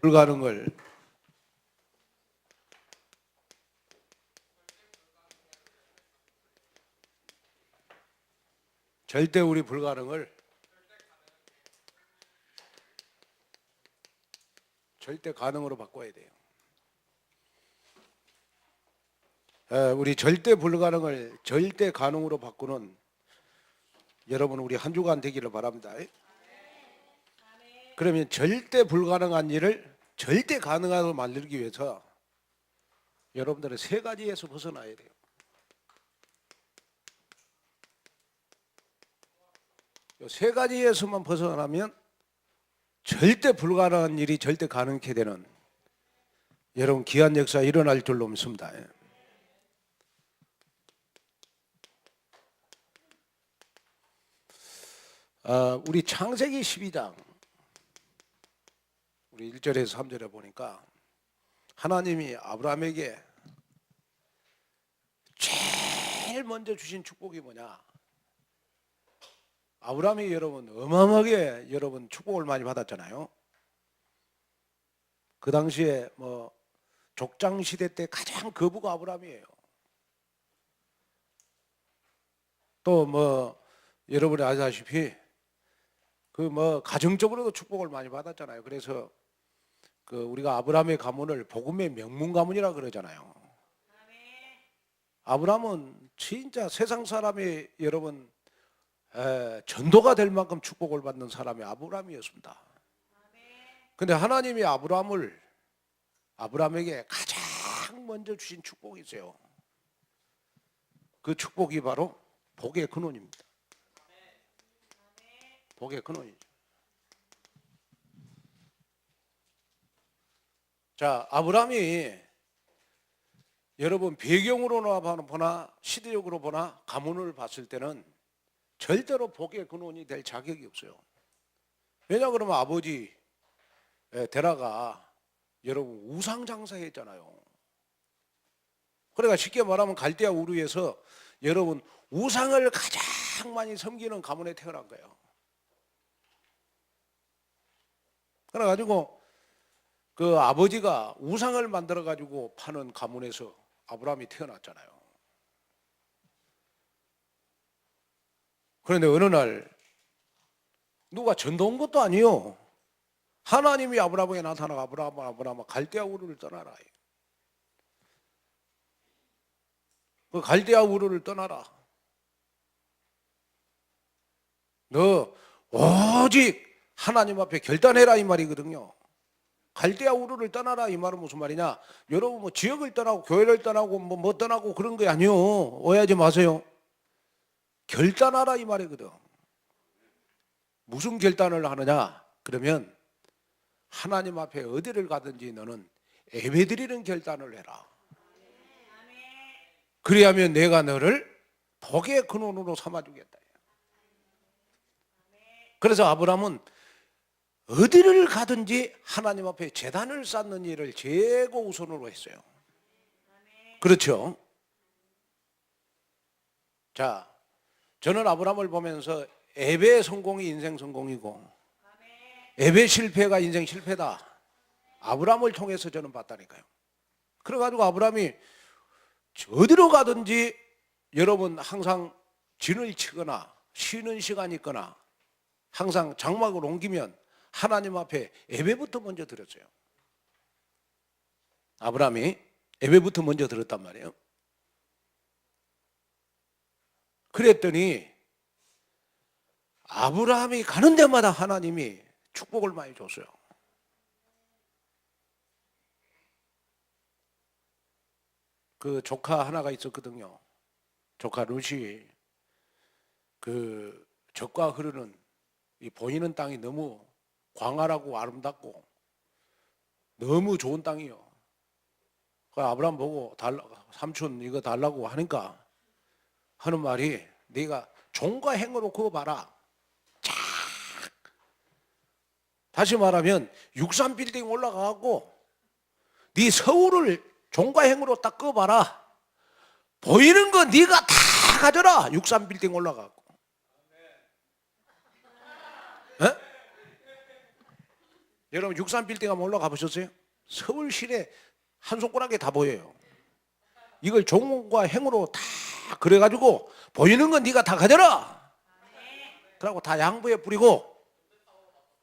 불가능을 절대 우리 불가능을 절대 가능으로 바꿔야 돼요. 우리 절대 불가능을 절대 가능으로 바꾸는 여러분 우리 한 주간 되기를 바랍니다. 그러면 절대 불가능한 일을 절대 가능하게 만들기 위해서 여러분들은 세 가지에서 벗어나야 돼요. 이 세 가지에서만 벗어나면 절대 불가능한 일이 절대 가능하게 되는 여러분 귀한 역사 일어날 줄로 믿습니다. 우리 창세기 12장 우리 1절에서 3절에 보니까 하나님이 아브라함에게 제일 먼저 주신 축복이 뭐냐? 아브라함이 여러분 어마어마하게 여러분 축복을 많이 받았잖아요. 그 당시에 뭐 족장 시대 때 가장 거부가 아브라함이에요. 또 뭐 여러분이 아시다시피 그 뭐 가정적으로도 축복을 많이 받았잖아요. 그래서 그 우리가 아브라함의 가문을 복음의 명문 가문이라 그러잖아요. 아브라함은 진짜 세상 사람이 여러분 전도가 될 만큼 축복을 받는 사람이 아브라함이었습니다. 근데 하나님이 아브라함에게 가장 먼저 주신 축복이 있어요. 그 축복이 바로 복의 근원입니다. 복의 근원이죠. 자, 아브라함이 여러분 배경으로 보나 시대적으로 보나 가문을 봤을 때는 절대로 복의 근원이 될 자격이 없어요. 왜냐 그러면 아버지 데라가 여러분 우상 장사했잖아요. 그러니까 쉽게 말하면 갈대아 우르에서 여러분 우상을 가장 많이 섬기는 가문에 태어난 거예요. 그래가지고 그 아버지가 우상을 만들어 가지고 파는 가문에서 아브라함이 태어났잖아요. 그런데 어느 날 누가 전도 온 것도 아니요. 하나님이 아브라함에게 나타나고 아브라함아 갈대아 우르를 떠나라. 그 갈대아 우르를 떠나라. 너 오직 하나님 앞에 결단해라 이 말이거든요. 갈대아 우르를 떠나라 이 말은 무슨 말이냐? 여러분 뭐 지역을 떠나고 교회를 떠나고 뭐 떠나고 그런 게 아니요. 오해하지 마세요. 결단하라 이 말이거든. 무슨 결단을 하느냐? 그러면 하나님 앞에 어디를 가든지 너는 예배드리는 결단을 해라. 그리하면 내가 너를 복의 근원으로 삼아주겠다. 그래서 아브라함은 어디를 가든지 하나님 앞에 제단을 쌓는 일을 최고우선으로 했어요. 그렇죠? 자, 저는 아브라함을 보면서 예배 성공이 인생 성공이고 예배 실패가 인생 실패다. 아브라함을 통해서 저는 봤다니까요. 그래가지고 아브라함이 어디로 가든지 여러분 항상 진을 치거나 쉬는 시간이 있거나 항상 장막을 옮기면 하나님 앞에 예배부터 먼저 드렸어요. 아브라함이 예배부터 먼저 드렸단 말이에요. 그랬더니 아브라함이 가는 데마다 하나님이 축복을 많이 줬어요. 그 조카 하나가 있었거든요. 조카 룻이 그 젖과 흐르는 이 보이는 땅이 너무 광활하고 아름답고 너무 좋은 땅이요. 그 아브라함 보고 삼촌 이거 달라고 하니까 하는 말이 네가 종과 행으로 그어봐라. 쫙. 다시 말하면 63빌딩 올라가고 네 서울을 종과 행으로 딱 그어봐라. 보이는 거 네가 다 가져라. 63빌딩 올라가고. 여러분 63빌딩 한번 올라가 보셨어요? 서울시내 한 손가락에 다 보여요. 이걸 종과 행으로 다 그래가지고 보이는 건 네가 다 가져라. 그러고 다 양보해 뿌리고,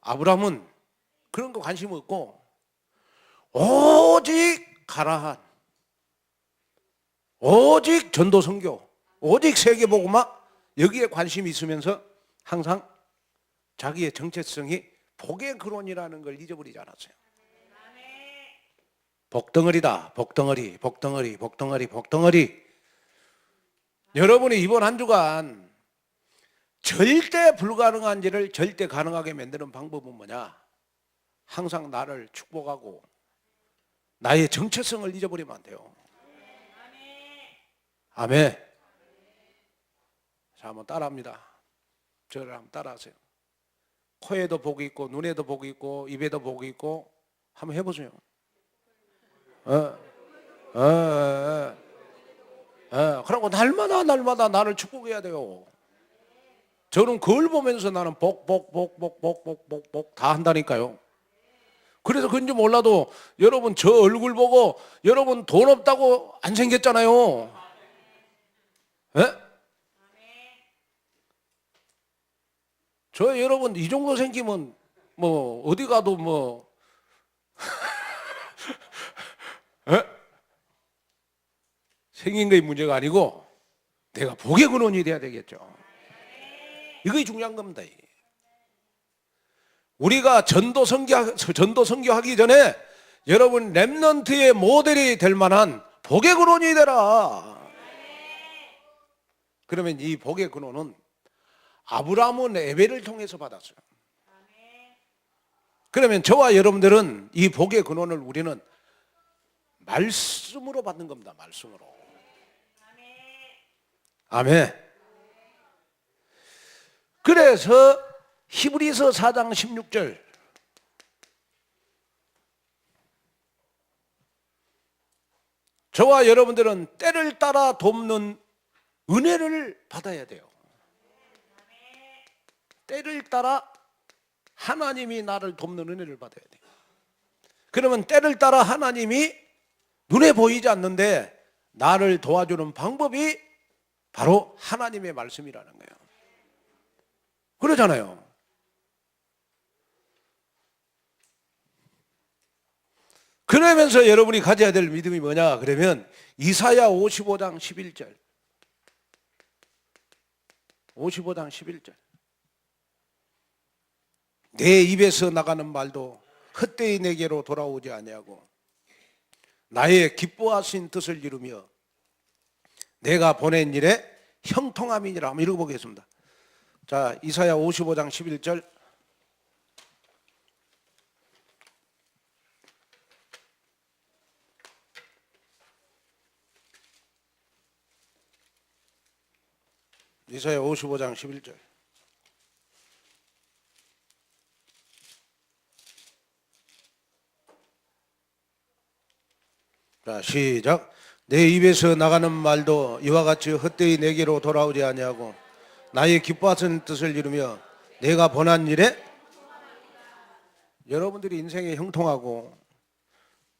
아브라함은 그런 거 관심 없고 오직 가나안, 오직 전도 선교, 오직 세계복음화, 여기에 관심이 있으면서 항상 자기의 정체성이 복의 근원이라는 걸 잊어버리지 않았어요. 복덩어리다. 복덩어리, 복덩어리, 복덩어리, 복덩어리. 여러분이 이번 한 주간 절대 불가능한 일을 절대 가능하게 만드는 방법은 뭐냐? 항상 나를 축복하고 나의 정체성을 잊어버리면 안 돼요. 아멘. 자, 한번 따라합니다. 저를 한번 따라하세요. 코에도 복이 있고 눈에도 복이 있고 입에도 복이 있고 한번 해보세요. 그러고 날마다 나를 축복해야 돼요. 저는 그걸 보면서 나는 복 다 한다니까요. 그래서 그런지 몰라도 여러분 저 얼굴 보고 여러분 돈 없다고 안 생겼잖아요. 예? 저 여러분 이 정도 생기면 뭐 어디 가도 뭐 예? 생긴 게 문제가 아니고 내가 복의 근원이 돼야 되겠죠. 이게 중요한 겁니다. 우리가 전도 선교하기 전에 여러분 렘넌트의 모델이 될 만한 복의 근원이 되라. 그러면 이 복의 근원은 아브라함은 예배를 통해서 받았어요. 그러면 저와 여러분들은 이 복의 근원을 우리는 말씀으로 받는 겁니다. 말씀으로. 아멘. 그래서 히브리서 4장 16절, 저와 여러분들은 때를 따라 돕는 은혜를 받아야 돼요. 때를 따라 하나님이 나를 돕는 은혜를 받아야 돼요. 그러면 때를 따라 하나님이 눈에 보이지 않는데 나를 도와주는 방법이 바로 하나님의 말씀이라는 거예요. 그러잖아요. 그러면서 여러분이 가져야 될 믿음이 뭐냐? 그러면 이사야 55장 11절. 55장 11절. 내 입에서 나가는 말도 헛되이 내게로 돌아오지 아니하고 나의 기뻐하신 뜻을 이루며 내가 보낸 일에 형통함이니라. 한번 읽어보겠습니다. 자, 이사야 55장 11절. 이사야 55장 11절. 자, 시작. 내 입에서 나가는 말도 이와 같이 헛되이 내게로 돌아오지 아니하고 나의 기뻐하신 뜻을 이루며 내가 본한 일에, 여러분들이 인생에 형통하고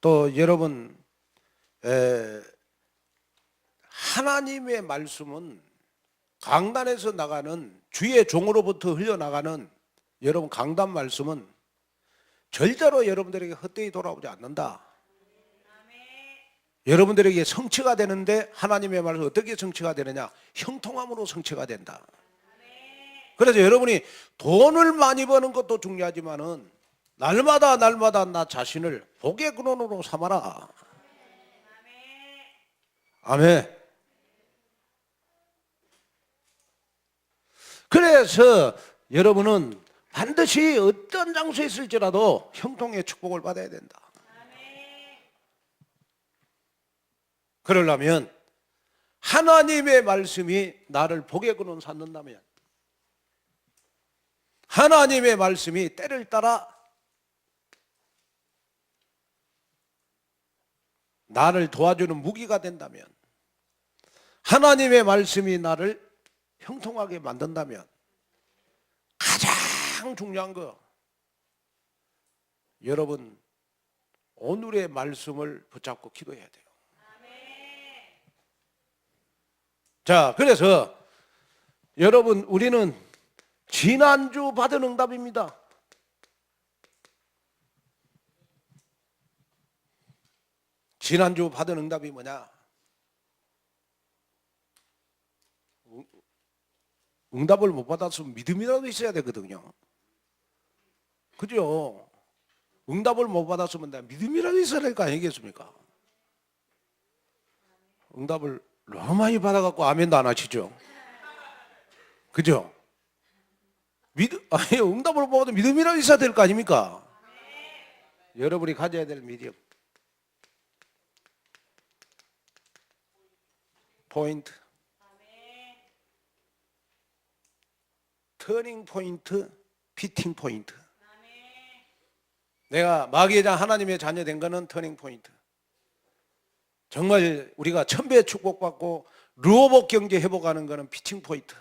또 여러분 하나님의 말씀은 강단에서 나가는 주의 종으로부터 흘려나가는 여러분 강단 말씀은 절대로 여러분들에게 헛되이 돌아오지 않는다. 여러분들에게 성취가 되는데 하나님의 말은 어떻게 성취가 되느냐? 형통함으로 성취가 된다. 그래서 여러분이 돈을 많이 버는 것도 중요하지만은 날마다 나 자신을 복의 근원으로 삼아라. 아멘. 그래서 여러분은 반드시 어떤 장소에 있을지라도 형통의 축복을 받아야 된다. 그러려면 하나님의 말씀이 나를 복의 근원 삼는다면, 하나님의 말씀이 때를 따라 나를 도와주는 무기가 된다면, 하나님의 말씀이 나를 형통하게 만든다면 가장 중요한 거, 여러분 오늘의 말씀을 붙잡고 기도해야 돼요. 자, 그래서 여러분 우리는 지난주 받은 응답입니다. 지난주 받은 응답이 뭐냐? 응답을 못 받았으면 믿음이라도 있어야 되거든요. 그죠? 응답을 못 받았으면 믿음이라도 있어야 될 거 아니겠습니까? 응답을 너무 많이 받아갖고 아멘도 안 하시죠? 그죠? 아니, 응답을 못 받아도 믿음이라도 있어야 될 거 아닙니까? 여러분이 가져야 될 믿음. 포인트. 터닝 포인트, 피팅 포인트. 내가 마귀의 장 하나님의 자녀 된 거는 터닝 포인트. 정말 우리가 천배 축복받고 루어복 경제 회복하는 거는 피팅 포인트.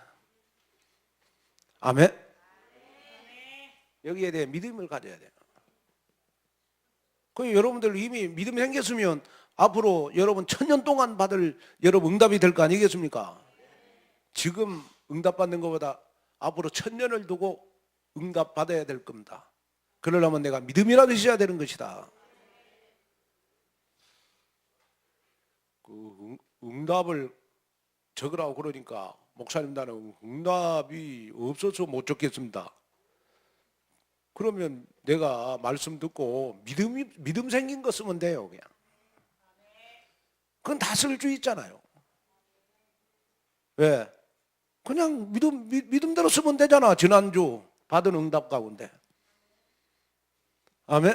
아멘. 여기에 대해 믿음을 가져야 돼요. 그 여러분들 이미 믿음이 생겼으면 앞으로 여러분 1000년 동안 받을 여러분 응답이 될 거 아니겠습니까? 지금 응답받는 것보다 앞으로 1000년을 두고 응답받아야 될 겁니다. 그러려면 내가 믿음이라도 있어야 되는 것이다. 그 응답을 적으라고 그러니까 목사님 나는 응답이 없어서 못 적겠습니다. 그러면 내가 말씀 듣고 믿음 생긴 거 쓰면 돼요. 그냥. 그건 다 쓸 수 있잖아요. 왜? 그냥 믿음대로 쓰면 되잖아. 지난주 받은 응답 가운데. 아멘?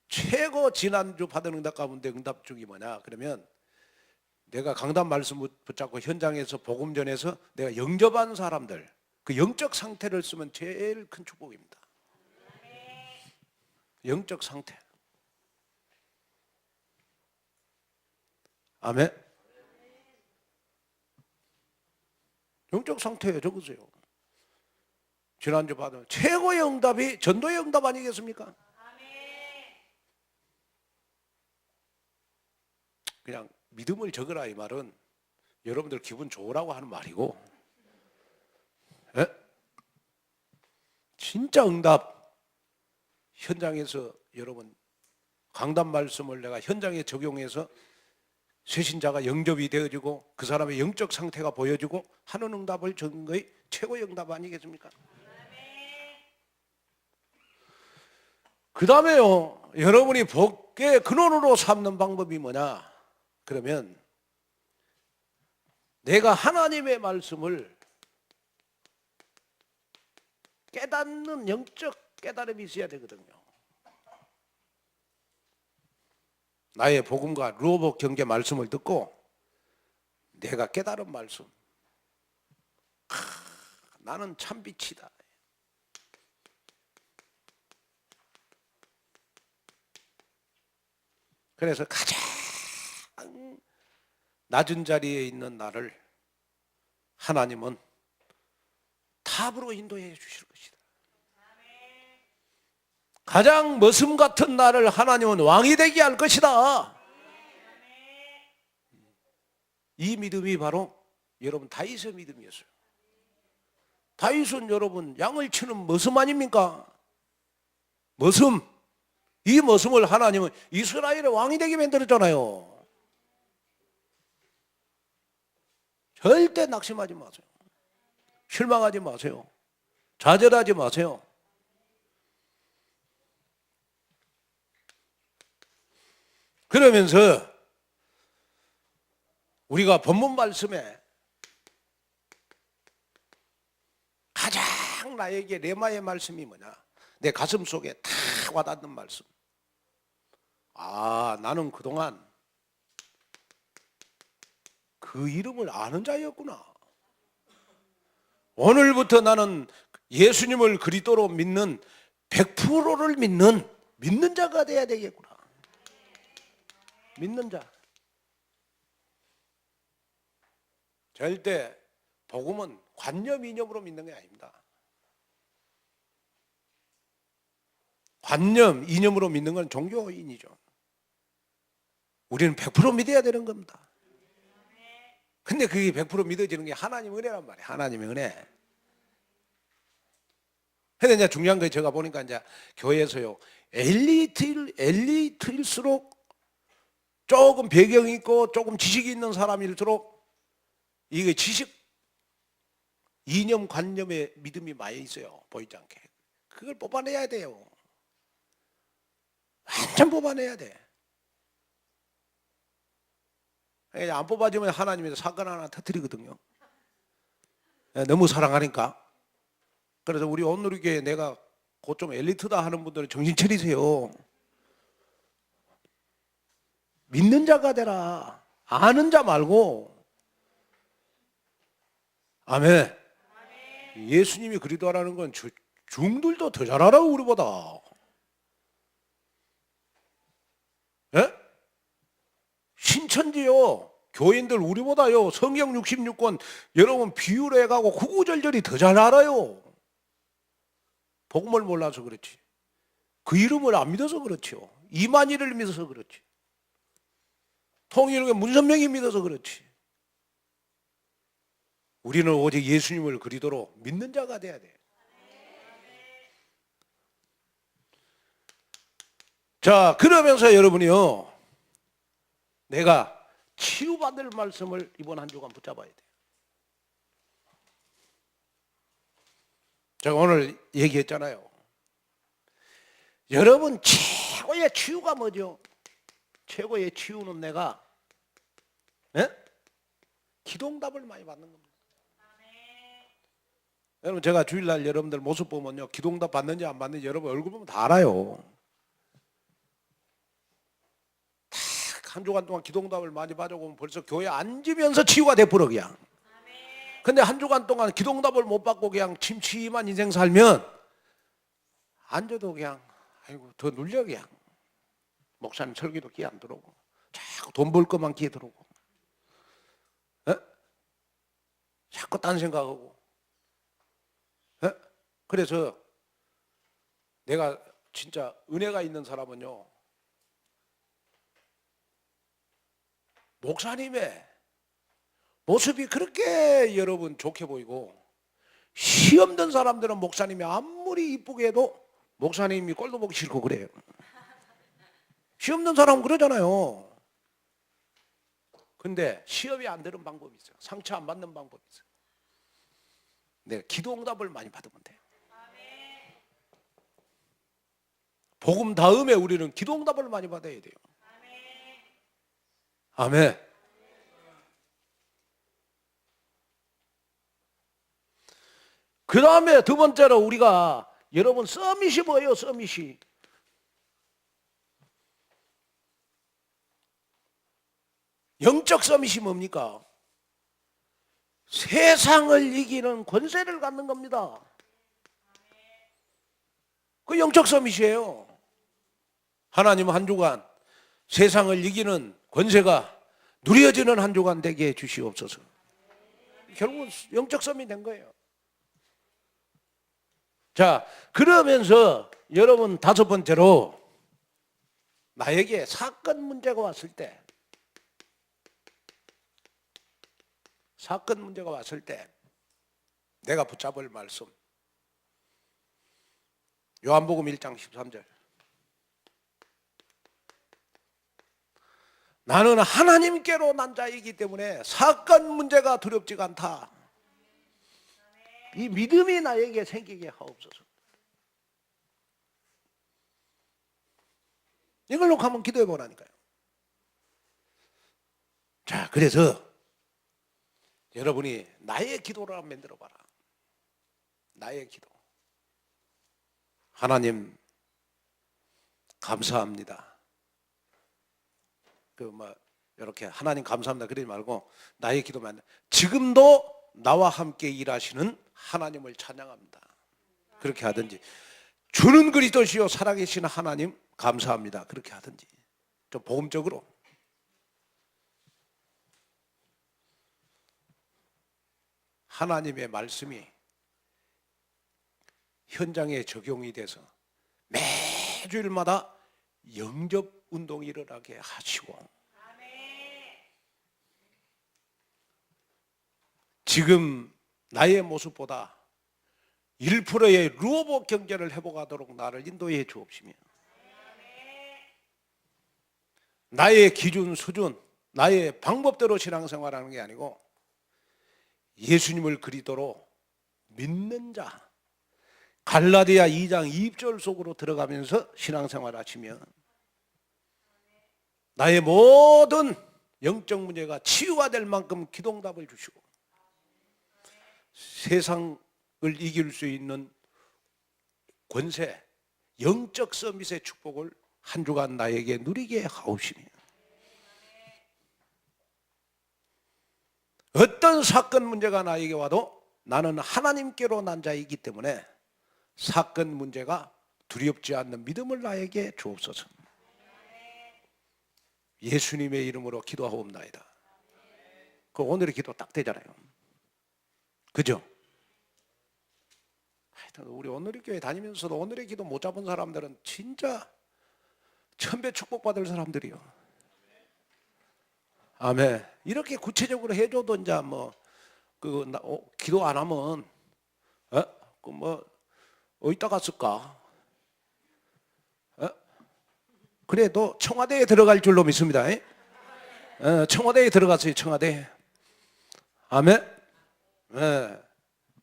최고 지난주 받은 응답 가운데 응답 중이 뭐냐? 그러면 내가 강단 말씀 붙잡고 현장에서 복음 전해서 내가 영접한 사람들 그 영적 상태를 쓰면 제일 큰 축복입니다. 영적 상태. 아멘? 영적 상태에 적으세요. 지난주 받은 최고의 응답이 전도의 응답 아니겠습니까? 그냥 믿음을 적으라 이 말은 여러분들 기분 좋으라고 하는 말이고, 에? 진짜 응답 현장에서 여러분 강단 말씀을 내가 현장에 적용해서 새신자가 영접이 되어지고 그 사람의 영적 상태가 보여지고 하는 응답을 적은 것이 최고의 응답 아니겠습니까? 그 다음에요, 여러분이 복의 근원으로 삼는 방법이 뭐냐? 그러면 내가 하나님의 말씀을 깨닫는 영적 깨달음이 있어야 되거든요. 나의 복음과 루어복 경계 말씀을 듣고 내가 깨달은 말씀, 나는 참빛이다. 그래서 가장 낮은 자리에 있는 나를 하나님은 탑으로 인도해 주실 것이다. 가장 머슴 같은 나를 하나님은 왕이 되게 할 것이다. 이 믿음이 바로 여러분 다윗의 믿음이었어요. 다윗은 여러분 양을 치는 머슴 아닙니까? 머슴. 이 머슴을 하나님은 이스라엘의 왕이 되게 만들었잖아요. 절대 낙심하지 마세요. 실망하지 마세요. 좌절하지 마세요. 그러면서 우리가 본문 말씀에 가장 나에게 레마의 말씀이 뭐냐? 내 가슴 속에 탁 와닿는 말씀. 아, 나는 그동안 그 이름을 아는 자였구나. 오늘부터 나는 예수님을 그리스도로 믿는 100%를 믿는 자가 돼야 되겠구나. 믿는 자. 절대 복음은 관념 이념으로 믿는 게 아닙니다. 관념, 이념으로 믿는 건 종교인이죠. 우리는 100% 믿어야 되는 겁니다. 근데 그게 100% 믿어지는 게 하나님 은혜란 말이에요. 하나님의 은혜. 근데 이제 중요한 거 제가 보니까 이제 교회에서요, 엘리트일수록 조금 배경이 있고 조금 지식이 있는 사람일수록 이게 지식, 이념, 관념에 믿음이 많이 있어요. 보이지 않게. 그걸 뽑아내야 돼요. 완전 뽑아내야 돼. 안 뽑아지면 하나님이 사건 하나 터뜨리거든요. 너무 사랑하니까. 그래서 우리 온누리교회 내가 곧 좀 엘리트다 하는 분들은 정신 차리세요. 믿는 자가 되라. 아는 자 말고. 아멘. 예수님이 그리도하라는 건 중들도 더 잘 알아요, 우리보다. 예? 신천지요, 교인들 우리보다요, 성경 66권 여러분 비유로 해가고 구구절절히 더 잘 알아요. 복음을 몰라서 그렇지. 그 이름을 안 믿어서 그렇죠. 이만희를 믿어서 그렇지. 통일교회 문선명이 믿어서 그렇지. 우리는 오직 예수님을 그리도록 믿는 자가 돼야 돼. 자, 그러면서 여러분이요, 내가 치유받을 말씀을 이번 한 주간 붙잡아야 돼. 제가 오늘 얘기했잖아요. 여러분 최고의 치유가 뭐죠? 최고의 치유는 내가 기도응답을 많이 받는 겁니다. 여러분 제가 주일날 여러분들 모습 보면요, 기도응답 받는지 안 받는지 여러분 얼굴 보면 다 알아요. 한 주간 동안 기도응답을 많이 받아보면 벌써 교회 앉으면서 치유가 돼버려 그냥. 근데 한 주간 동안 기도응답을 못 받고 그냥 침침한 인생 살면 앉아도 그냥 아이고 더 눌려 그냥. 목사님 설교도 귀 안 들어오고 자꾸 돈 벌 것만 귀에 들어오고 자꾸 딴 생각하고. 그래서 내가 진짜 은혜가 있는 사람은요, 목사님의 모습이 그렇게 여러분 좋게 보이고 시험 든 사람들은 목사님이 아무리 이쁘게 해도 목사님이 꼴도 보기 싫고 그래요. 시험 든 사람은 그러잖아요. 근데 시험이 안 되는 방법이 있어요. 상처 안 받는 방법이 있어요. 내가 기도응답을 많이 받으면 돼. 복음 다음에 우리는 기도응답을 많이 받아야 돼요. 아멘. 그 다음에 두 번째로 우리가 여러분 서밋이 뭐예요? 서밋이 영적 서밋이 뭡니까? 세상을 이기는 권세를 갖는 겁니다. 그 영적 서밋이에요. 하나님 한 주간 세상을 이기는 권세가 누려지는 한 주간 되게 해주시옵소서. 결국은 영적 서밋이 된 거예요. 자, 그러면서 여러분 다섯 번째로 나에게 사건 문제가 왔을 때, 사건 문제가 왔을 때 내가 붙잡을 말씀, 요한복음 1장 13절. 나는 하나님께로 난 자이기 때문에 사건 문제가 두렵지가 않다. 이 믿음이 나에게 생기게 하옵소서. 이걸로 한번 기도해 보라니까요. 자, 그래서 여러분이 나의 기도를 한번 만들어 봐라. 나의 기도. 하나님 감사합니다. 이렇게 하나님 감사합니다 그러지 말고 나의 기도만, 지금도 나와 함께 일하시는 하나님을 찬양합니다. 그렇게 하든지, 주는 그리스도시요 살아계신 하나님 감사합니다. 그렇게 하든지, 좀 복음적으로. 하나님의 말씀이 현장에 적용이 돼서 주일마다 영접 운동이 일어나게 하시고, 지금 나의 모습보다 1%의 루어보 경제를 회복하도록 나를 인도해 주옵시며, 나의 기준 수준, 나의 방법대로 신앙생활하는 게 아니고 예수님을 그리스도로 믿는 자, 갈라디아 2장 2절 속으로 들어가면서 신앙생활 하시면 나의 모든 영적 문제가 치유가 될 만큼 기도응답을 주시고 세상을 이길 수 있는 권세, 영적 서밋의 축복을 한 주간 나에게 누리게 하옵시며, 어떤 사건 문제가 나에게 와도 나는 하나님께로 난 자이기 때문에 사건 문제가 두렵지 않는 믿음을 나에게 주옵소서. 예수님의 이름으로 기도하옵나이다. 그 오늘의 기도 딱 되잖아요. 그죠? 하여튼 우리 오늘의 교회 다니면서도 오늘의 기도 못 잡은 사람들은 진짜 천배 축복받을 사람들이요. 아멘. 이렇게 구체적으로 해줘도 이제 기도 안 하면 어디다 갔을까? 그래도 청와대에 들어갈 줄로 믿습니다. 청와대에 들어갔어요. 청와대. 아멘.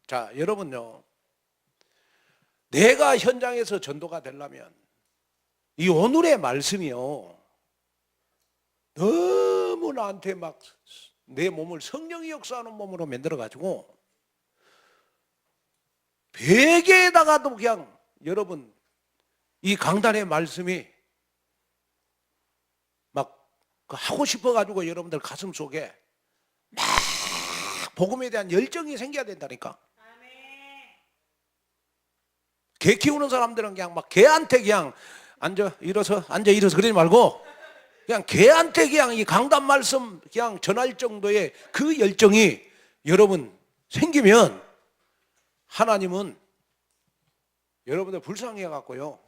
자, 여러분요, 내가 현장에서 전도가 되려면 이 오늘의 말씀이요, 너무 나한테 막 내 몸을 성령이 역사하는 몸으로 만들어가지고 베개에다가도 그냥 여러분 이 강단의 말씀이 막 하고 싶어가지고 여러분들 가슴 속에 막 복음에 대한 열정이 생겨야 된다니까. 개 키우는 사람들은 그냥 막 개한테 그냥 앉아 일어서 그러지 말고 그냥 개한테 그냥 이 강단 말씀 그냥 전할 정도의 그 열정이 여러분 생기면 하나님은 여러분들 불쌍해 갖고요,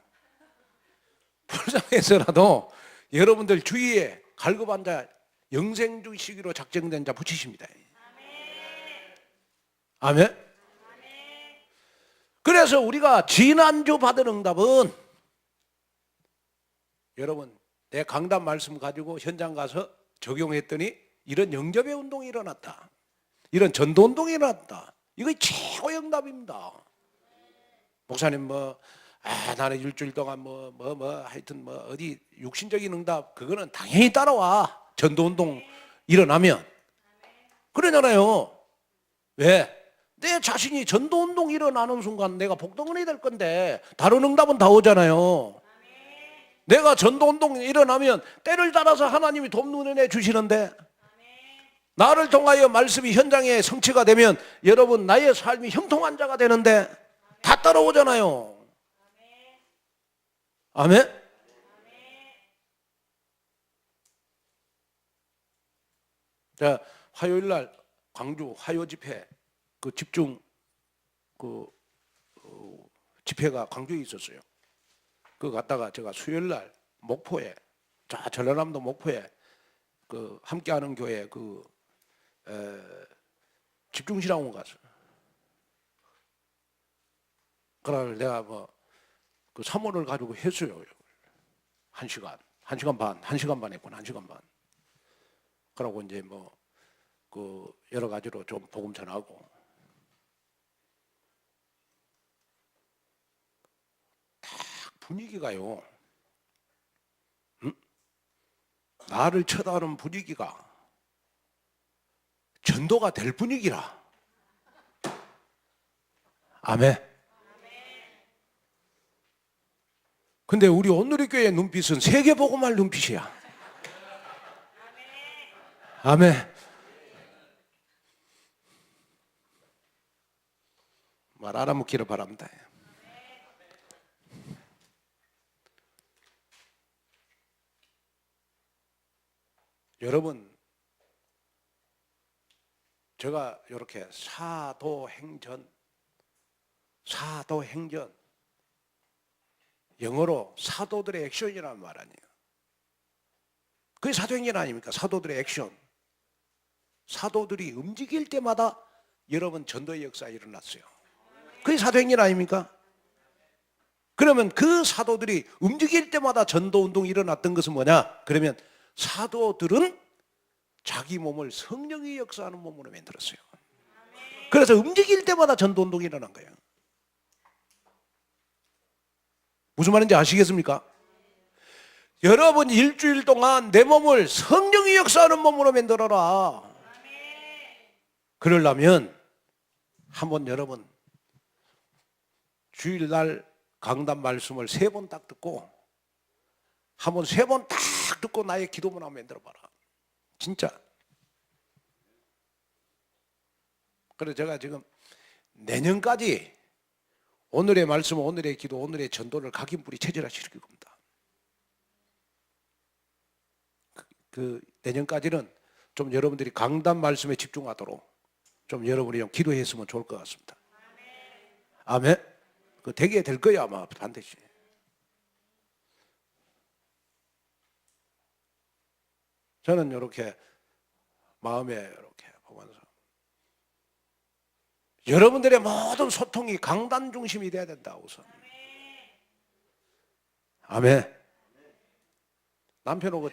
불쌍해서라도 여러분들 주위에 갈급한 자, 영생 주시기로 작정된 자 붙이십니다. 아멘. 그래서 우리가 지난주 받은 응답은 여러분 내 강단 말씀 가지고 현장 가서 적용했더니 이런 영접의 운동이 일어났다, 이런 전도 운동이 일어났다. 이거 최고의 응답입니다. 목사님 나는 일주일 동안 하여튼 어디 육신적인 응답 그거는 당연히 따라와. 전도 운동 일어나면 그러잖아요. 왜? 내 자신이 전도 운동 일어나는 순간 내가 복덩어리 될 건데 다른 응답은 다 오잖아요. 내가 전도 운동 일어나면 때를 따라서 하나님이 돕는 은혜 주시는데, 나를 통하여 말씀이 현장에 성취가 되면 여러분 나의 삶이 형통한 자가 되는데 다 따라오잖아요. 아멘. 자, 화요일 날 광주 화요 집회 그 집중 집회가 광주에 있었어요. 그거 갔다가 제가 수요일 날 목포에, 전라남도 목포에 그 함께하는 교회 집중 신앙원 갔어요. 그날 내가 그 사모를 가지고 했어요. 1시간 반 했구나. 1시간 반. 그러고 이제 그 여러 가지로 좀 복음 전하고, 딱 분위기가요, 나를 쳐다보는 분위기가 전도가 될 분위기라. 아멘. 근데 우리 오늘의 교회의 눈빛은 세계 복음할 눈빛이야. 아멘. 말 알아먹기를 바랍니다. 여러분, 제가 이렇게 사도행전 영어로 사도들의 액션이라는 말 아니에요. 그게 사도행전 아닙니까? 사도들의 액션. 사도들이 움직일 때마다 여러분 전도의 역사가 일어났어요. 그게 사도행전 아닙니까? 그러면 그 사도들이 움직일 때마다 전도운동이 일어났던 것은 뭐냐? 그러면 사도들은 자기 몸을 성령이 역사하는 몸으로 만들었어요. 그래서 움직일 때마다 전도운동이 일어난 거예요. 무슨 말인지 아시겠습니까? 여러분 일주일 동안 내 몸을 성령이 역사하는 몸으로 만들어라. 그러려면 한번 여러분 주일날 강단 말씀을 3번 딱 듣고 한번 3번 딱 듣고 나의 기도문 한번 만들어봐라. 진짜. 그래서 제가 지금 내년까지 오늘의 말씀, 오늘의 기도, 오늘의 전도를 각인뿌리 체질화시킬 겁니다. 그 내년까지는 좀 여러분들이 강단 말씀에 집중하도록 좀 여러분이 좀 기도했으면 좋을 것 같습니다. 아멘. 그 되게 될 거야 아마 반드시. 저는 이렇게 마음에 이렇게 보면서 여러분들의 모든 소통이 강단 중심이 돼야 된다 우선. 아멘. 남편하고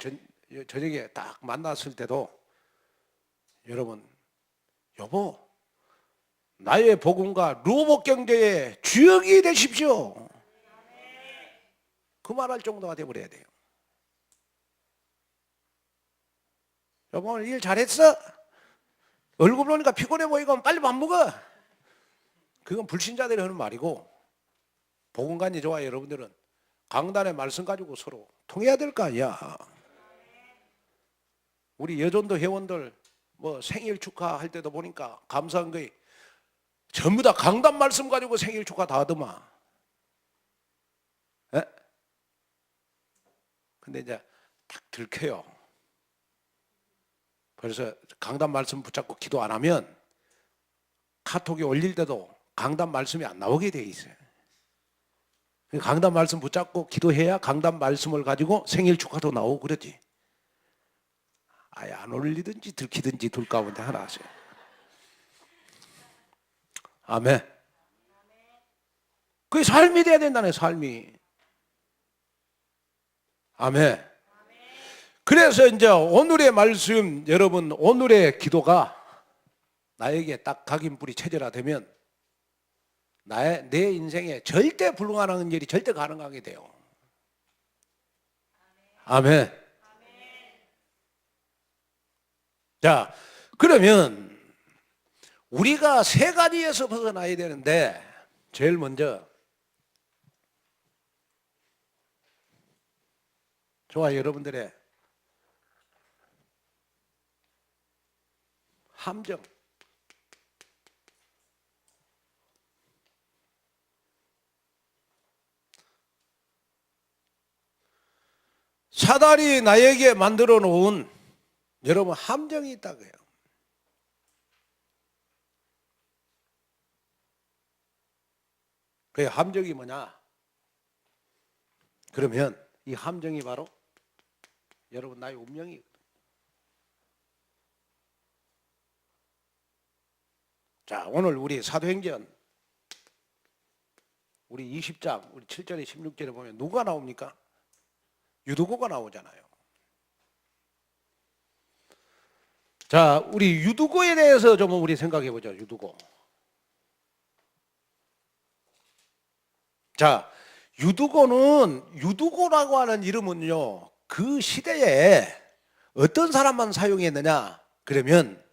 저녁에 딱 만났을 때도 여러분 여보 나의 복음과 로봇 경제의 주역이 되십시오. 그 말할 정도가 돼버려야 돼요. 여보 오늘 일 잘했어? 얼굴 보니까 피곤해 보이고 빨리 밥 먹어. 그건 불신자들이 하는 말이고 복음관이 좋아요. 여러분들은 강단의 말씀 가지고 서로 통해야 될 거 아니야. 우리 여전도 회원들 뭐 생일 축하할 때도 보니까 감사한 거이 전부 다 강단 말씀 가지고 생일 축하 다 하더만. 에? 근데 이제 딱 들켜요. 그래서 강단 말씀 붙잡고 기도 안 하면 카톡에 올릴 때도 강단 말씀이 안 나오게 돼 있어요. 강단 말씀 붙잡고 기도해야 강단 말씀을 가지고 생일 축하도 나오고 그러지. 아예 안 올리든지 들키든지 둘 가운데 하나 하세요. 아멘. 그게 삶이 돼야 된다네, 삶이. 아멘. 그래서 이제 오늘의 말씀, 여러분 오늘의 기도가 나에게 딱 각인뿌리 체질화되면 내 인생에 절대 불가능한 일이 절대 가능하게 돼요. 아멘. 자, 그러면 우리가 3가지에서 벗어나야 되는데 제일 먼저 저와 여러분들의 함정, 사단이 나에게 만들어 놓은 여러분 함정이 있다고요. 그 함정이 뭐냐? 그러면 이 함정이 바로 여러분 나의 운명이거든요. 자, 오늘 우리 사도행전 우리 20장 우리 7절에 16절에 보면 누가 나옵니까? 유두고가 나오잖아요. 자, 우리 유두고에 대해서 좀 우리 생각해 보죠. 유두고. 자, 유두고라고 하는 이름은요, 그 시대에 어떤 사람만 사용했느냐? 그러면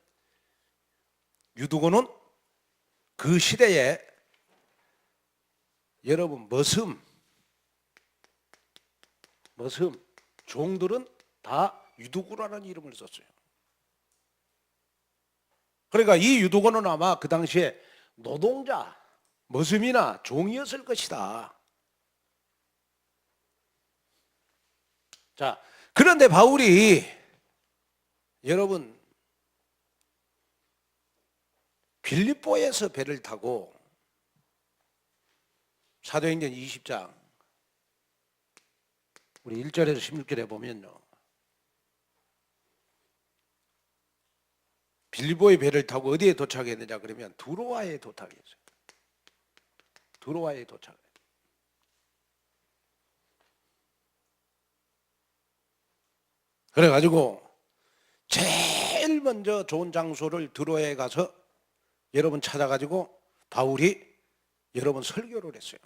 유두고는 그 시대에 여러분 머슴 종들은 다 유두고라는 이름을 썼어요. 그러니까 이 유두고는 아마 그 당시에 노동자, 머슴이나 종이었을 것이다. 자, 그런데 바울이 여러분 빌립보에서 배를 타고 사도행전 20장 우리 1절에서 16절에 보면요, 빌보의 배를 타고 어디에 도착했느냐 그러면 두로아에 도착했어요. 두로아에 도착. 그래가지고 제일 먼저 좋은 장소를 두로아에 가서 여러분 찾아가지고 바울이 여러분 설교를 했어요.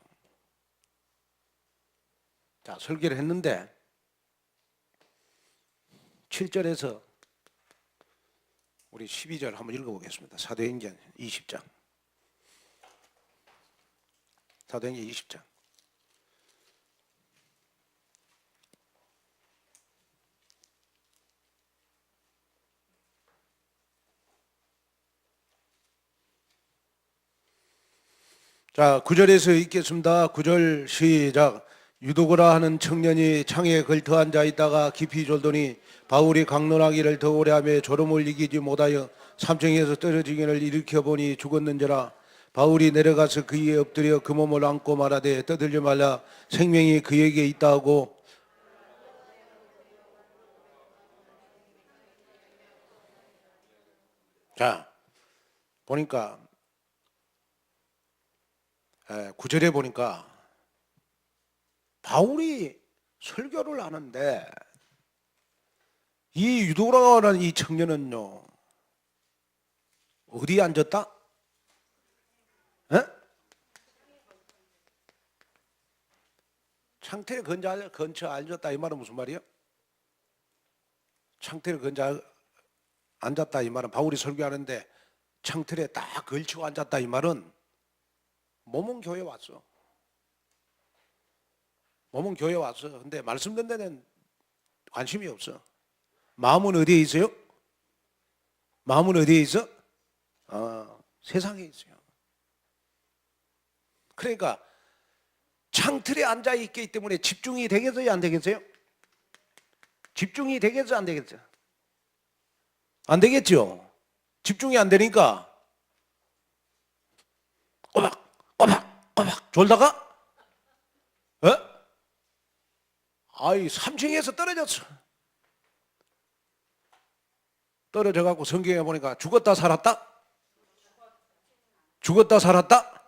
자, 설교를 했는데 7절에서 우리 12절 한번 읽어보겠습니다. 사도행전 20장. 사도행전 20장. 자, 9절에서 읽겠습니다. 9절 시작. 유도고라 하는 청년이 창에 걸터 앉아 있다가 깊이 졸더니 바울이 강론하기를 더 오래하며 졸음을 이기지 못하여 삼층에서 떨어지기를 일으켜 보니 죽었는지라. 바울이 내려가서 그 위에 엎드려 그 몸을 안고 말하되 떠들지 말라, 생명이 그에게 있다 하고. 자, 보니까 9절에 보니까 바울이 설교를 하는데 이 유도라는 이 청년은요, 어디에 앉았다? 창틀에 근처 앉았다 이 말은 무슨 말이에요? 창틀에 근처 앉았다 이 말은, 바울이 설교하는데 창틀에 딱 걸치고 앉았다 이 말은 몸은 교회 왔어. 몸은 교회 왔어. 근데 말씀 듣는 데는 관심이 없어. 마음은 어디에 있어요? 마음은 어디에 있어? 세상에 있어요. 그러니까 창틀에 앉아 있기 때문에 집중이 되겠어요, 안 되겠어요? 집중이 되겠어, 안 되겠어? 안 되겠죠? 집중이 안 되니까 꼬박 졸다가 아이 3층에서 떨어졌어. 떨어져 갖고 성경에 보니까 죽었다 살았다? 죽었다 살았다?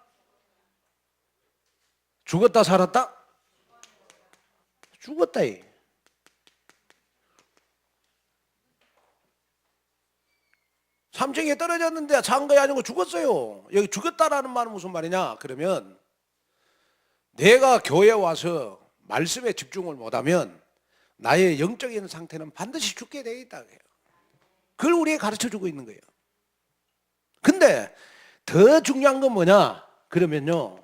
죽었다 살았다? 죽었다. 3층에 떨어졌는데 산 거야 아니고 죽었어요. 여기 죽었다라는 말은 무슨 말이냐? 그러면 내가 교회에 와서 말씀에 집중을 못하면 나의 영적인 상태는 반드시 죽게 되어 있다. 그걸 우리에게 가르쳐주고 있는 거예요. 근데 더 중요한 건 뭐냐? 그러면요,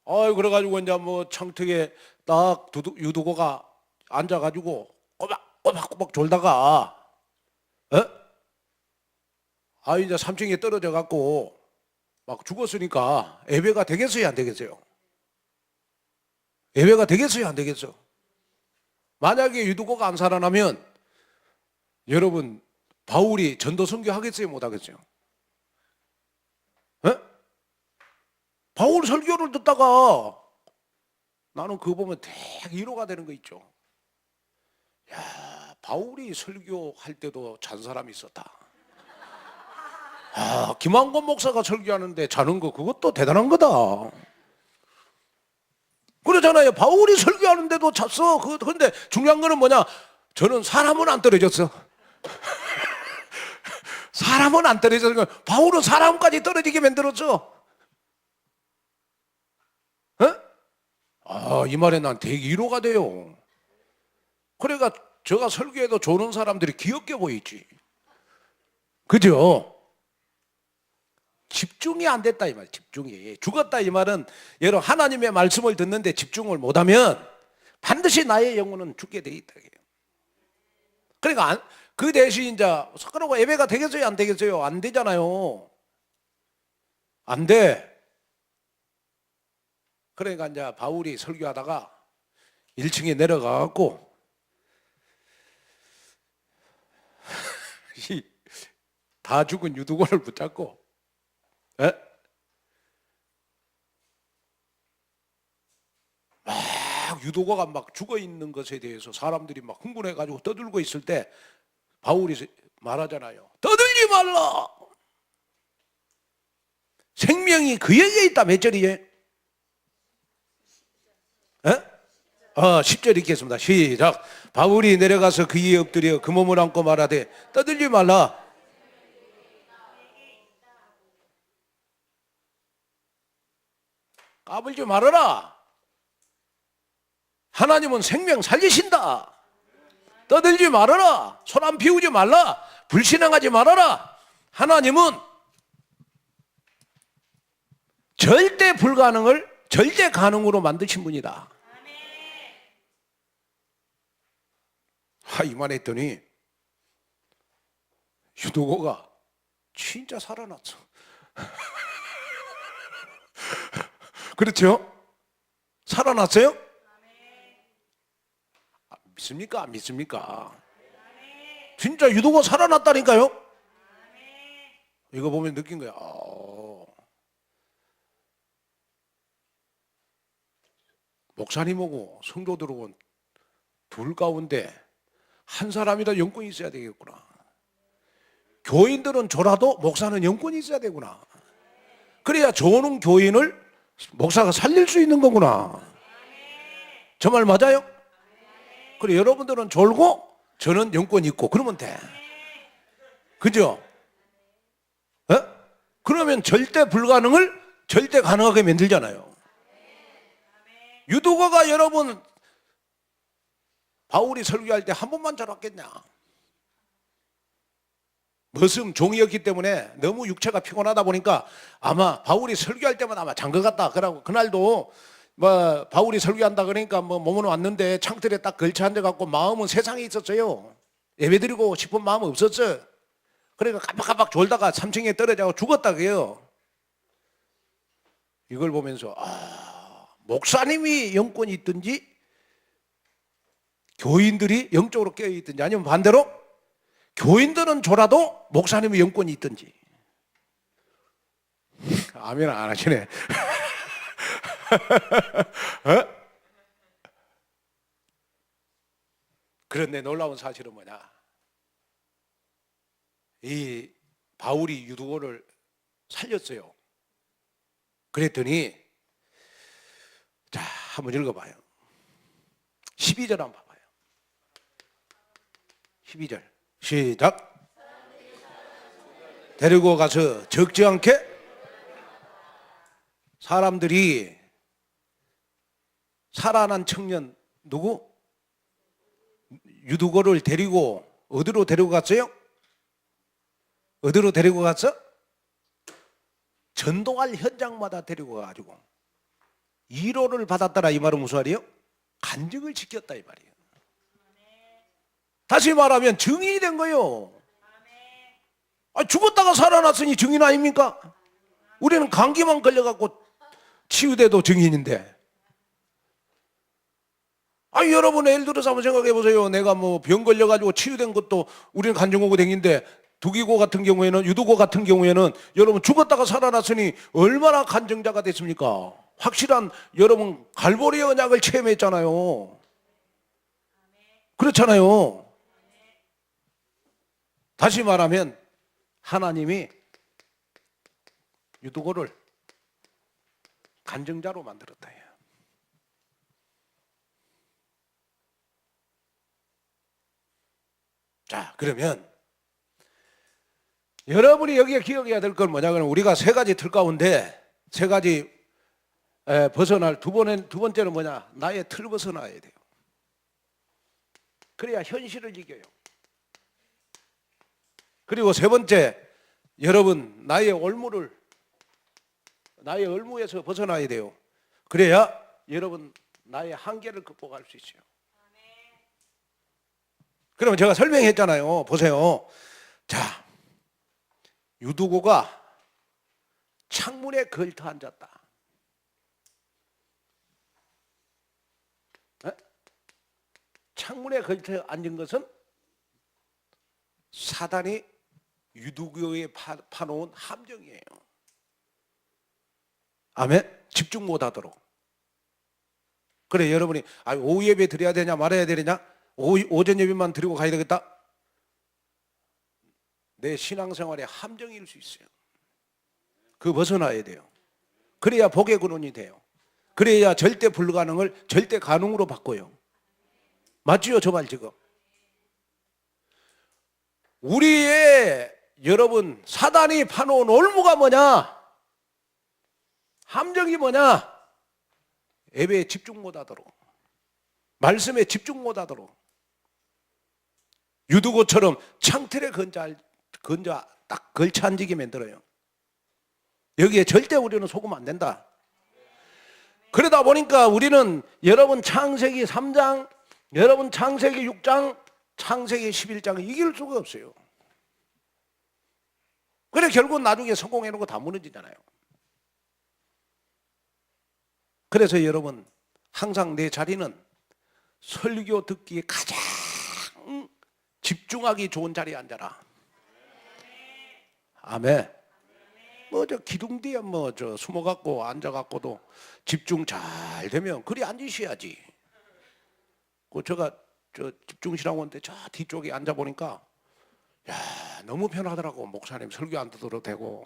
그래가지고 이제 뭐 창틀에 딱 유도고가 앉아가지고 꼬박꼬박 졸다가 이제 3층에 떨어져 갖고 막 죽었으니까 예배가 되겠어요, 안 되겠어요? 예배가 되겠어요, 안 되겠어? 만약에 유도고가 안 살아나면 여러분 바울이 전도 선교 하겠어요, 못 하겠어요? 바울 설교를 듣다가 나는 그거 보면 되게 위로가 되는 거 있죠. 야, 바울이 설교할 때도 잔 사람이 있었다. 김한권 목사가 설교하는데 자는 거 그것도 대단한 거다. 그러잖아요. 바울이 설교하는데도 잤어. 그런데 중요한 거는 뭐냐? 저는 사람은 안 떨어졌어. 사람은 안 떨어졌어. 바울은 사람까지 떨어지게 만들었어. 이 말에 난 되게 위로가 돼요. 그러니까 제가 설교해도 좋은 사람들이 귀엽게 보이지. 그죠? 집중이 안 됐다 이 말. 집중이 죽었다 이 말은 여러분 하나님의 말씀을 듣는데 집중을 못하면 반드시 나의 영혼은 죽게 돼 있다. 그러니까 그 대신 이제 그러고 예배가 되겠어요, 안 되겠어요? 안 되잖아요. 안 돼. 그러니까 이제 바울이 설교하다가 1층에 내려가 갖고 다 죽은 유두고를 붙잡고 막 유도가가 막 죽어 있는 것에 대해서 사람들이 막 흥분해 가지고 떠들고 있을 때 바울이 말하잖아요. 떠들지 말라. 생명이 그에게 있다. 몇 절이에요? 10절 읽겠습니다. 시작. 바울이 내려가서 그에 엎드려 그 몸을 안고 말하되 떠들지 말라. 까불지 말아라. 하나님은 생명 살리신다. 떠들지 말아라. 손 안 피우지 말라. 불신앙하지 말아라. 하나님은 절대 불가능을 절대 가능으로 만드신 분이다. 이만했더니 유도고가 진짜 살아났어. 그렇죠? 살아났어요? 믿습니까? 안 믿습니까? 진짜 유도고 살아났다니까요? 이거 보면 느낀 거야. 목사님하고 성도들하고 둘 가운데 한 사람이라 영권이 있어야 되겠구나. 교인들은 졸아도 목사는 영권이 있어야 되구나. 그래야 좋은 교인을 목사가 살릴 수 있는 거구나. 저 말 맞아요? 그래, 여러분들은 졸고 저는 영권이 있고 그러면 돼. 그죠? 그러면 절대 불가능을 절대 가능하게 만들잖아요. 유도가가 여러분 바울이 설교할 때 한 번만 졸았겠냐? 머슴 종이었기 때문에 너무 육체가 피곤하다 보니까 아마 바울이 설교할 때마다 아마 잔 것 같다. 그러고 그날도 뭐 바울이 설교한다 그러니까 뭐 몸은 왔는데 창틀에 딱 걸쳐 앉아갖고 마음은 세상에 있었어요. 예배드리고 싶은 마음은 없었어요. 그러니까 깜빡깜빡 졸다가 3층에 떨어져서 죽었다 그래요. 이걸 보면서 목사님이 영권이 있든지 교인들이 영적으로 깨어있든지 아니면 반대로 교인들은 졸아도 목사님의 영권이 있든지. 아멘 안 하시네. 그런데 놀라운 사실은 뭐냐? 이 바울이 유두고를 살렸어요. 그랬더니 자, 한번 읽어봐요. 12절 한번 봐봐요. 12절 시작. 데리고 가서 적지 않게 사람들이 살아난 청년 누구? 유두고를 데리고 어디로 데리고 갔어요? 어디로 데리고 갔어? 전도할 현장마다 데리고 가가지고 위로를 받았더라. 이 말은 무슨 말이에요? 간증을 지켰다 이 말이에요. 다시 말하면 증인이 된 거예요. 죽었다가 살아났으니 증인 아닙니까? 우리는 감기만 걸려갖고 치유돼도 증인인데. 여러분 예를 들어서 한번 생각해 보세요. 내가 뭐 병 걸려가지고 치유된 것도 우리는 간증하고 댕긴데 두기고 같은 경우에는 유두고 같은 경우에는 여러분 죽었다가 살아났으니 얼마나 간증자가 됐습니까? 확실한 여러분 갈보리 언약을 체험했잖아요. 그렇잖아요. 다시 말하면 하나님이 유두고를 간증자로 만들었다. 자, 그러면 여러분이 여기에 기억해야 될 건 뭐냐? 그러면 우리가 세 가지 틀 가운데 세 가지 벗어날 두 번째는 뭐냐? 나의 틀 벗어나야 돼요. 그래야 현실을 이겨요. 그리고 세 번째, 여러분 나의 올무에서 벗어나야 돼요. 그래야 여러분 나의 한계를 극복할 수 있어요. 그러면 제가 설명했잖아요. 보세요. 자, 유두고가 창문에 걸터 앉았다. 창문에 걸터 앉은 것은 사단이 유두고에 파놓은 함정이에요. 아멘? 집중 못하도록. 그래 여러분이 오후 예배 드려야 되냐 말아야 되느냐, 오전 예배만 드리고 가야 되겠다. 내 신앙생활의 함정일 수 있어요. 그 벗어나야 돼요. 그래야 복의 근원이 돼요. 그래야 절대 불가능을 절대 가능으로 바꿔요. 맞지요? 저 말 지금. 우리의 여러분 사단이 파놓은 올무가 뭐냐? 함정이 뭐냐? 예배에 집중 못하도록, 말씀에 집중 못하도록, 유두고처럼 창틀에 건져 딱 걸쳐 앉게 만들어요. 여기에 절대 우리는 속으면 안 된다. 그러다 보니까 우리는 여러분 창세기 3장, 여러분 창세기 6장, 창세기 11장을 이길 수가 없어요. 그래 결국 나중에 성공해놓은 거 다 무너지잖아요. 그래서 여러분 항상 내 자리는 설교 듣기에 가장 집중하기 좋은 자리에 앉아라. 아멘. 뭐 저 기둥 뒤에 뭐 저 숨어갖고 앉아갖고도 집중 잘 되면 그리 앉으셔야지. 제가 저 집중실학원 때 저 뒤쪽에 앉아 보니까 야 너무 편하더라고. 목사님 설교 안 듣어도 되고,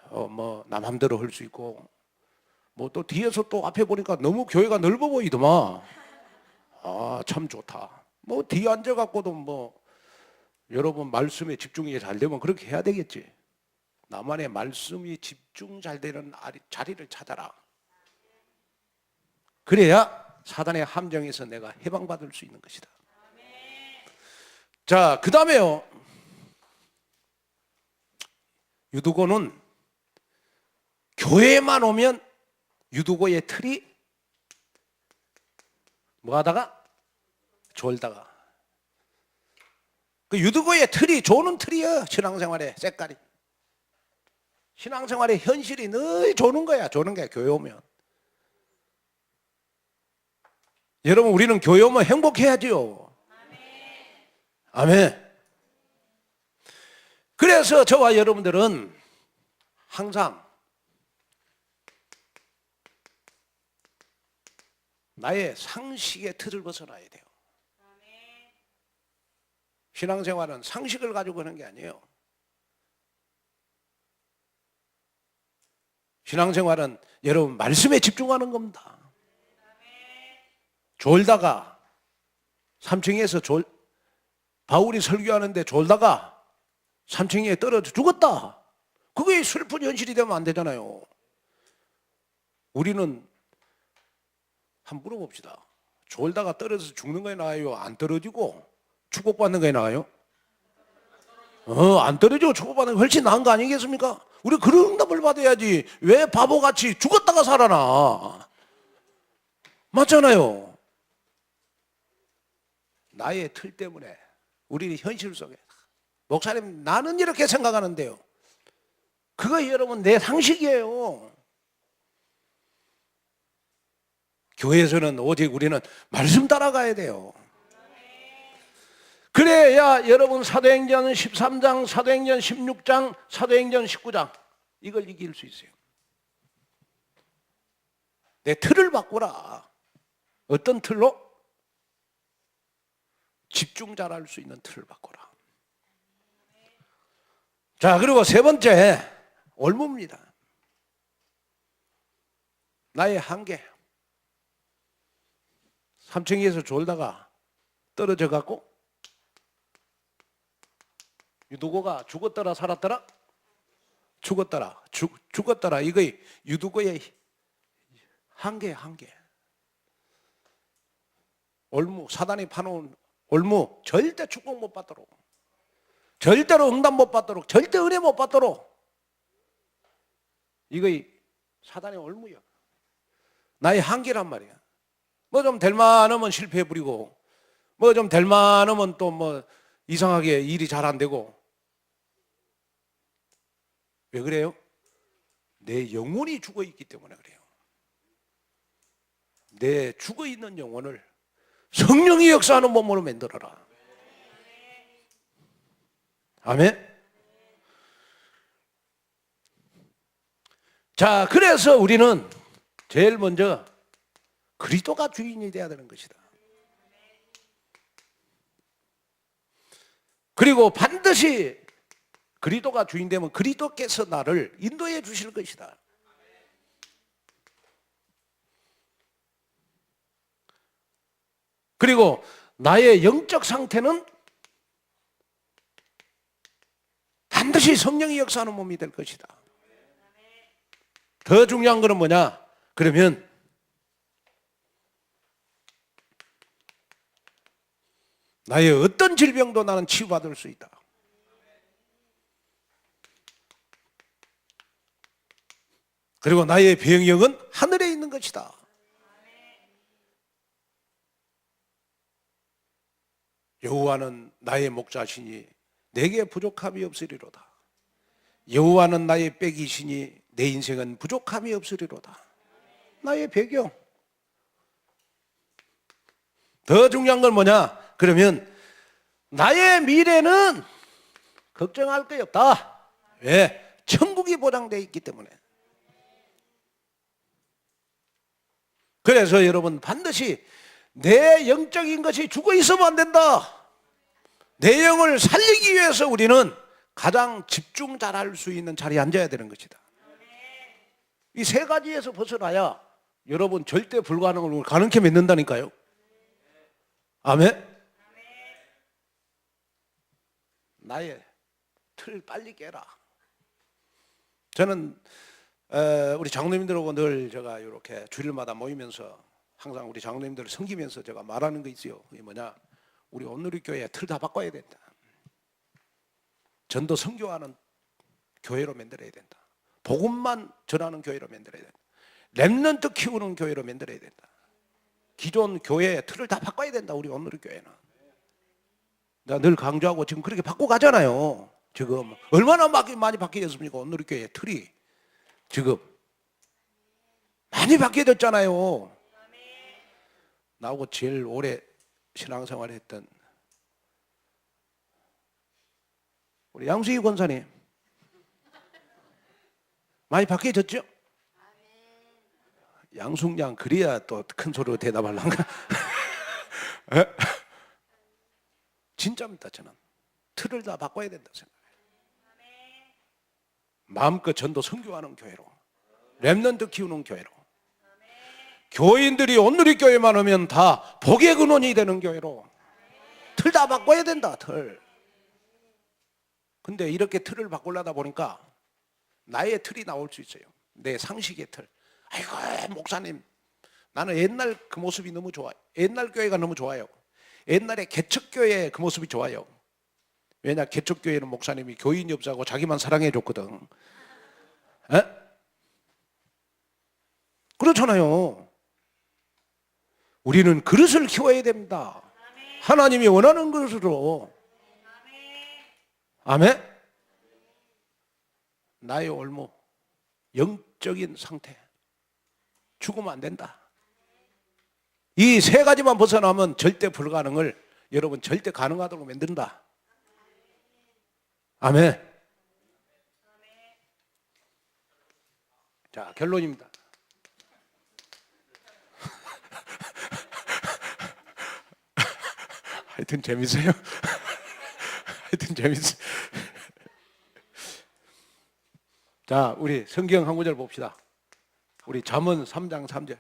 뭐 나 맘대로 할 수 있고, 뭐 또 뒤에서 또 앞에 보니까 너무 교회가 넓어 보이더만. 참 좋다. 뭐 뒤에 앉아갖고도 뭐 여러분 말씀에 집중이 잘 되면 그렇게 해야 되겠지. 나만의 말씀이 집중 잘 되는 자리를 찾아라. 그래야 사단의 함정에서 내가 해방받을 수 있는 것이다. 자, 그 다음에요. 유두고는 교회에만 오면 유두고의 틀이 뭐 하다가? 졸다가. 그 유두고의 틀이 조는 틀이야. 신앙생활의 색깔이. 신앙생활의 현실이 늘 조는 거야. 조는 거야. 교회 오면. 여러분 우리는 교회 오면 행복해야죠. 아멘. 그래서 저와 여러분들은 항상 나의 상식의 틀을 벗어나야 돼요. 신앙생활은 상식을 가지고 하는 게 아니에요. 신앙생활은 여러분 말씀에 집중하는 겁니다. 졸다가 3층에서 바울이 설교하는데 졸다가 3층에 떨어져 죽었다. 그게 슬픈 현실이 되면 안 되잖아요. 우리는 한번 물어봅시다. 졸다가 떨어져서 죽는 거에 나아요? 안 떨어지고 축복받는 거에 나아요? 안 떨어지고 축복받는 게 훨씬 나은 거 아니겠습니까? 우리 그런 응답을 받아야지. 왜 바보같이 죽었다가 살아나? 맞잖아요. 나의 틀 때문에 우리 현실 속에 목사님 나는 이렇게 생각하는데요. 그거 여러분 내 상식이에요. 교회에서는 오직 우리는 말씀 따라가야 돼요. 그래야 여러분 사도행전 13장, 사도행전 16장, 사도행전 19장 이걸 이길 수 있어요. 내 틀을 바꾸라. 어떤 틀로? 집중 잘할 수 있는 틀을 바꾸라. 자, 그리고 세 번째 올무입니다. 나의 한계. 3층에서 졸다가 떨어져 갖고 유두고가 죽었더라 살았더라? 죽었더라. 죽었더라. 이거의 유두고의 한계. 올무, 사단이 파놓은 올무 절대 축복 못 받도록, 절대로 응답 못 받도록, 절대 은혜 못 받도록. 이거의 사단의 올무야. 나의 한계란 말이야. 뭐 좀 될 만하면 실패해 부리고, 뭐 좀 될 만하면 또 뭐 이상하게 일이 잘 안 되고. 왜 그래요? 내 영혼이 죽어 있기 때문에 그래요. 내 죽어 있는 영혼을 성령이 역사하는 몸으로 만들어라. 아멘. 자, 그래서 우리는 제일 먼저 그리스도가 주인이 되어야 되는 것이다. 그리고 반드시 그리스도가 주인 되면 그리스도께서 나를 인도해 주실 것이다. 그리고 나의 영적 상태는 반드시 성령이 역사하는 몸이 될 것이다. 더 중요한 것은 뭐냐? 그러면 나의 어떤 질병도 나는 치유받을 수 있다. 그리고 나의 병역은 하늘에 있는 것이다. 여호와는 나의 목자시니 내게 부족함이 없으리로다. 여호와는 나의 백이시니 내 인생은 부족함이 없으리로다. 나의 배경. 더 중요한 건 뭐냐? 그러면 나의 미래는 걱정할 게 없다. 왜? 천국이 보장되어 있기 때문에. 그래서 여러분 반드시 내 영적인 것이 죽어 있으면 안 된다. 내 영을 살리기 위해서 우리는 가장 집중 잘할 수 있는 자리에 앉아야 되는 것이다. 이 세 가지에서 벗어나야 여러분 절대 불가능을 가능케 맺는다니까요. 아멘. 나의 틀 빨리 깨라. 저는 우리 장로님들하고 늘 제가 이렇게 주일마다 모이면서 항상 우리 장로님들을 섬기면서 제가 말하는 거 있어요. 그게 뭐냐? 우리 온누리교회 틀 다 바꿔야 된다. 전도 선교하는 교회로 만들어야 된다. 복음만 전하는 교회로 만들어야 된다. 렘넌트 키우는 교회로 만들어야 된다. 기존 교회의 틀을 다 바꿔야 된다. 우리 온누리교회는. 내가 늘 강조하고 지금 그렇게 바꿔가잖아요. 지금 얼마나 많이 바뀌었습니까? 온누리교회 틀이 지금 많이 바뀌어졌잖아요. 나하고 제일 오래 신앙생활 했던 우리 양수희 권사님 많이 바뀌어졌죠? 양숙양 그래야 또 큰 소리로 대답하려는가? 진짜입니다. 저는 틀을 다 바꿔야 된다 생각해요. 마음껏 전도 선교하는 교회로, 렘넌트 키우는 교회로, 교인들이 온누리교회만 오면 다 복의 근원이 되는 교회로 틀 다 바꿔야 된다. 틀. 근데 이렇게 틀을 바꾸려다 보니까 나의 틀이 나올 수 있어요. 내 상식의 틀. 아이고 목사님 나는 옛날 그 모습이 너무 좋아요. 옛날 교회가 너무 좋아요. 옛날에 개척교회 그 모습이 좋아요. 왜냐 개척교회는 목사님이 교인이 없자고 자기만 사랑해 줬거든. 에? 그렇잖아요. 우리는 그릇을 키워야 됩니다. 하나님이 원하는 것으로. 아멘. 나의 올무 영적인 상태 죽으면 안 된다. 이 세 가지만 벗어나면 절대 불가능을 여러분 절대 가능하도록 만든다. 아멘. 자, 결론입니다. 하여튼 재밌어요. 하여튼 재밌어요. 자, 우리 성경 한 구절 봅시다. 우리 잠언 3장 3절.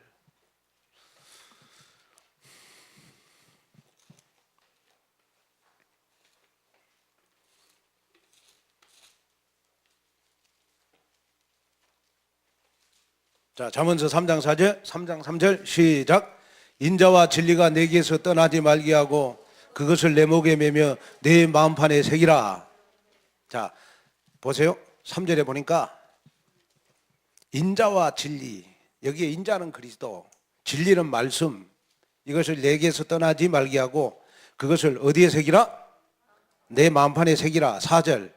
자, 잠언서 3장 4절, 3장 3절 시작. 인자와 진리가 내게서 떠나지 말게 하고 그것을 내 목에 매며 내 마음판에 새기라. 자, 보세요. 3절에 보니까 인자와 진리, 여기에 인자는 그리스도, 진리는 말씀, 이것을 내게서 떠나지 말게 하고 그것을 어디에 새기라? 내 마음판에 새기라. 4절.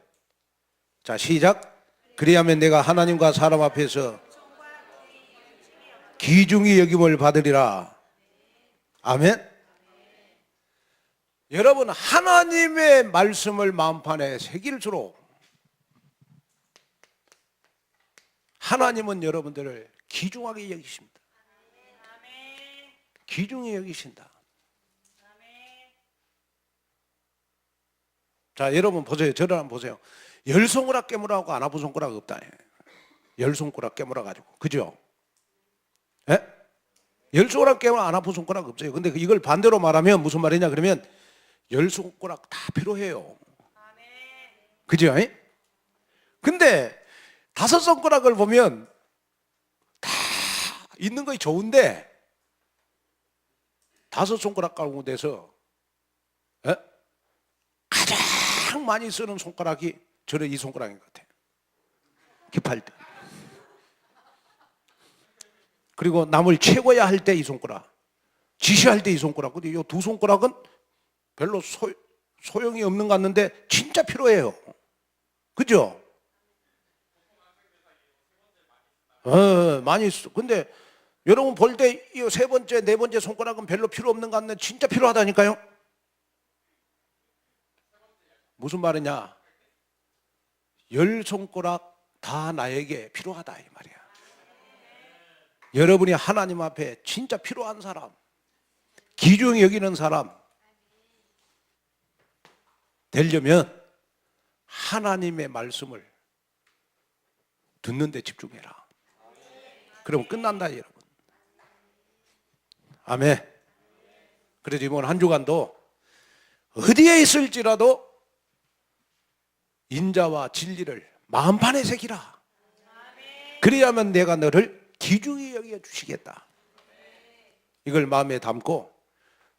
자, 시작. 그리하면 내가 하나님과 사람 앞에서 귀중히 여김을 받으리라. 아멘. 여러분 하나님의 말씀을 마음판에 새길수록 하나님은 여러분들을 귀중하게 여기십니다. 귀중히 여기신다. 자, 여러분 보세요. 저를 한번 보세요. 열 손가락 깨물어하고 안 아픈 손가락 없다. 열 손가락 깨물어 가지고, 그죠? 예? 열 손가락 깨물어 안 아픈 손가락 없어요. 근데 이걸 반대로 말하면 무슨 말이냐 그러면 열 손가락 다 필요해요. 그죠? 근데 다섯 손가락을 보면 다 있는 거 좋은데 다섯 손가락 가운데서 가장 많이 쓰는 손가락이 저는 이 손가락인 것 같아요. 급할 때. 그리고 남을 채워야 할 때 이 손가락, 지시할 때 이 손가락. 근데 이 두 손가락은 별로 소용이 없는 것 같는데 진짜 필요해요. 그죠? 많이 써. 근데 여러분 볼 때 이 세 번째, 네 번째 손가락은 별로 필요 없는 것 같는데 진짜 필요하다니까요. 무슨 말이냐? 열 손가락 다 나에게 필요하다 이 말이야. 여러분이 하나님 앞에 진짜 필요한 사람, 귀중히 여기는 사람 되려면 하나님의 말씀을 듣는 데 집중해라. 그러면 끝난다 여러분. 아멘. 그래서 이번 한 주간도 어디에 있을지라도 인자와 진리를 마음판에 새기라. 그래야만 내가 너를 귀중히 여겨 주시겠다. 이걸 마음에 담고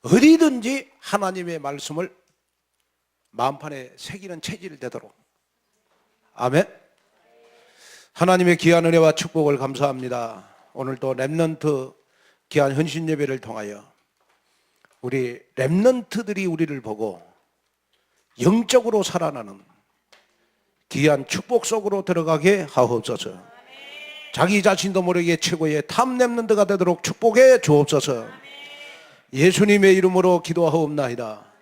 어디든지 하나님의 말씀을 마음판에 새기는 체질이 되도록. 아멘. 하나님의 귀한 은혜와 축복을 감사합니다. 오늘도 렘넌트 귀한 헌신 예배를 통하여 우리 렘넌트들이 우리를 보고 영적으로 살아나는 귀한 축복 속으로 들어가게 하옵소서. 자기 자신도 모르게 최고의 탑 렘넌트가 되도록 축복해 주옵소서. 예수님의 이름으로 기도하옵나이다.